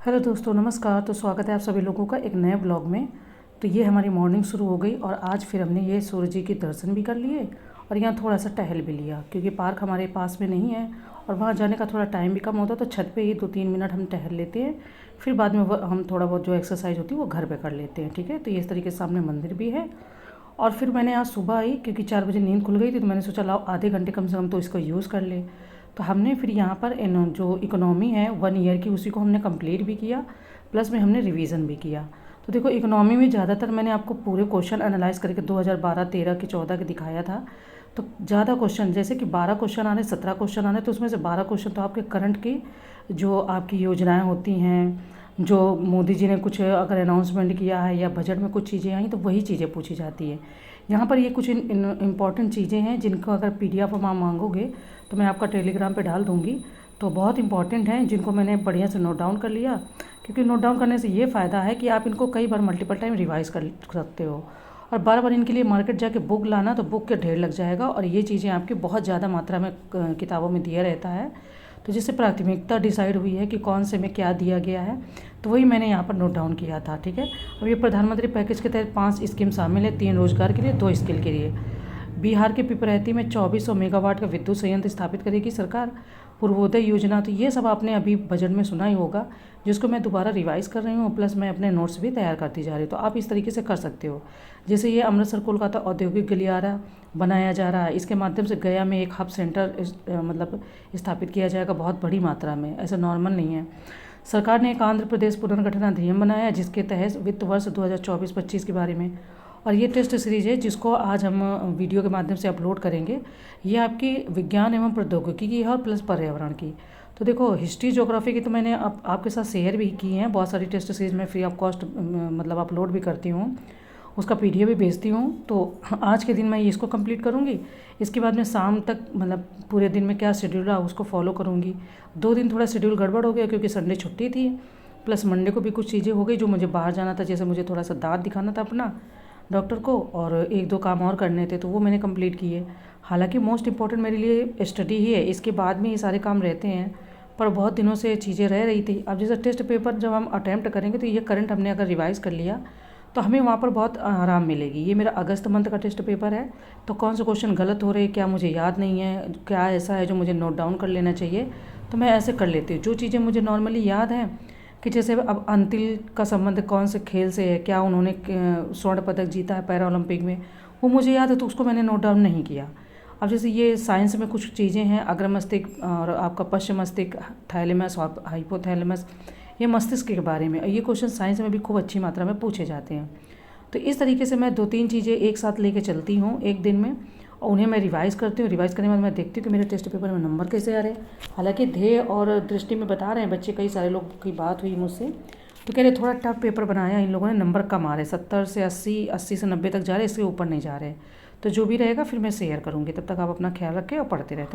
Hello दोस्तों, नमस्कार। तो स्वागत है आप सभी लोगों का एक नए ब्लॉग में। तो ये हमारी मॉर्निंग शुरू हो गई और आज फिर हमने ये सूर्य जी के दर्शन भी कर लिए और यहाँ थोड़ा सा टहल भी लिया, क्योंकि पार्क हमारे पास में नहीं है और वहाँ जाने का थोड़ा टाइम भी कम होता है। तो छत पे ही 2-3 मिनट हम टहल लेते हैं, फिर बाद में हम थोड़ा बहुत जो एक्सरसाइज होती है वो घर पर कर लेते हैं। ठीक है, तो ये इस तरीके से सामने मंदिर भी है। और फिर मैंने आज सुबह आई, क्योंकि 4 बजे नींद खुल गई थी, तो मैंने सोचा लाओ आधे घंटे कम से कम तो इसको यूज़ कर ले। तो हमने फिर यहाँ पर जो इकोनॉमी है 1 ईयर की, उसी को हमने कंप्लीट भी किया, प्लस में हमने रिवीजन भी किया। तो देखो, इकोनॉमी में ज़्यादातर मैंने आपको पूरे क्वेश्चन एनालाइज करके 2012, 13 के, 14 के दिखाया था। तो ज़्यादा क्वेश्चन, जैसे कि 12 क्वेश्चन आने, 17 क्वेश्चन आने, तो उसमें से 12 क्वेश्चन तो आपके करंट की जो आपकी योजनाएं होती हैं, जो मोदी जी ने कुछ अगर अनाउंसमेंट किया है या बजट में कुछ चीज़ें आई तो वही चीज़ें पूछी जाती है। यहाँ पर ये कुछ इम्पॉर्टेंट चीज़ें हैं जिनको अगर PDF आप मांगोगे तो मैं आपका टेलीग्राम पे डाल दूँगी। तो बहुत इंपॉर्टेंट हैं, जिनको मैंने बढ़िया से नोट डाउन कर लिया, क्योंकि नोट डाउन करने से ये फ़ायदा है कि आप इनको कई बार मल्टीपल टाइम रिवाइज़ कर सकते हो। और बार बार इनके लिए मार्केट जाके बुक लाना तो बुक के ढेर लग जाएगा, और ये चीज़ें आपकी बहुत ज़्यादा मात्रा में किताबों में दिया रहता है। तो जिससे प्राथमिकता डिसाइड हुई है कि कौन से में क्या दिया गया है, तो वही मैंने यहाँ पर नोट डाउन किया था। ठीक है, अब ये प्रधानमंत्री पैकेज के तहत 5 स्कीम शामिल है, 3 रोजगार के लिए, 2 स्किल के लिए। बिहार के पिपरैती में 2400 मेगावाट का विद्युत संयंत्र स्थापित करेगी सरकार। पूर्वोदय योजना, तो ये सब आपने अभी बजट में सुना ही होगा, जिसको मैं दोबारा रिवाइज़ कर रही हूँ, प्लस मैं अपने नोट्स भी तैयार करती जा रही हूँ। तो आप इस तरीके से कर सकते हो। जैसे ये अमृतसर कोलकाता औद्योगिक गलियारा बनाया जा रहा है, इसके माध्यम से गया में एक हब सेंटर मतलब स्थापित किया जाएगा बहुत बड़ी मात्रा में, ऐसा नॉर्मल नहीं है। सरकार ने एक आंध्र प्रदेश पुनर्गठन अधिनियम बनाया, जिसके तहत वित्त वर्ष 2024-25 के बारे में। और ये टेस्ट सीरीज है जिसको आज हम वीडियो के माध्यम से अपलोड करेंगे। ये आपकी विज्ञान एवं प्रौद्योगिकी की है और प्लस पर्यावरण की। तो देखो, हिस्ट्री ज्योग्राफी की तो मैंने आपके साथ शेयर भी की हैं, बहुत सारी टेस्ट सीरीज में फ्री ऑफ कॉस्ट मतलब अपलोड भी करती हूँ, उसका PDF भी भेजती हूँ। तो आज के दिन मैं इसको कंप्लीट करूँगी, इसके बाद में शाम तक मतलब पूरे दिन में क्या शेड्यूल रहा उसको फॉलो करूँगी। 2 दिन थोड़ा शेड्यूल गड़बड़ हो गया, क्योंकि संडे छुट्टी थी, प्लस मंडे को भी कुछ चीज़ें हो गई, जो मुझे बाहर जाना था, जैसे मुझे थोड़ा सा दांत दिखाना था अपना डॉक्टर को, और 1-2 काम और करने थे, तो वो मैंने कंप्लीट किए। हालांकि मोस्ट इम्पॉर्टेंट मेरे लिए स्टडी ही है, इसके बाद में ये सारे काम रहते हैं, पर बहुत दिनों से चीज़ें रह रही थी। अब जैसे टेस्ट पेपर जब हम अटैम्प्ट करेंगे, तो ये करंट हमने अगर रिवाइज़ कर लिया तो हमें वहाँ पर बहुत आराम मिलेगी। ये मेरा अगस्त मंथ का टेस्ट पेपर है, तो कौन से क्वेश्चन गलत हो रहे, क्या मुझे याद नहीं है, क्या ऐसा है जो मुझे नोट डाउन कर लेना चाहिए, तो मैं ऐसे कर लेती हूँ। जो चीज़ें मुझे नॉर्मली याद हैं, कि जैसे अब अंतिल का संबंध कौन से खेल से है, क्या उन्होंने स्वर्ण पदक जीता है पैरा ओलंपिक में, वो मुझे याद है, तो उसको मैंने नोट डाउन नहीं किया। अब जैसे ये साइंस में कुछ चीज़ें हैं, अग्र मस्तिष्क और आपका पश्चिम मस्तिष्क, थैलेमस और हाइपोथैलेमस, ये मस्तिष्क के बारे में, ये क्वेश्चन साइंस में भी खूब अच्छी मात्रा में पूछे जाते हैं। तो इस तरीके से मैं 2-3 चीज़ें एक साथ लेके चलती हूँ एक दिन में, और उन्हें मैं रिवाइज़ करती हूँ। रिवाइज़ करने के बाद मैं देखती हूँ कि मेरे टेस्ट पेपर में नंबर कैसे आ रहे हैं। हालांकि ध्येय और दृष्टि में बता रहे हैं बच्चे, कई सारे लोग की बात हुई मुझसे, तो कह रहे थोड़ा टफ पेपर बनाया, इन लोगों ने नंबर कम आ रहे, 70 से 80, 80 से 90 तक जा रहे, इसके ऊपर नहीं जा रहे। तो जो भी रहेगा फिर मैं शेयर करूँगी। तब तक आप अपना ख्याल रखें और पढ़ते रहते हैं।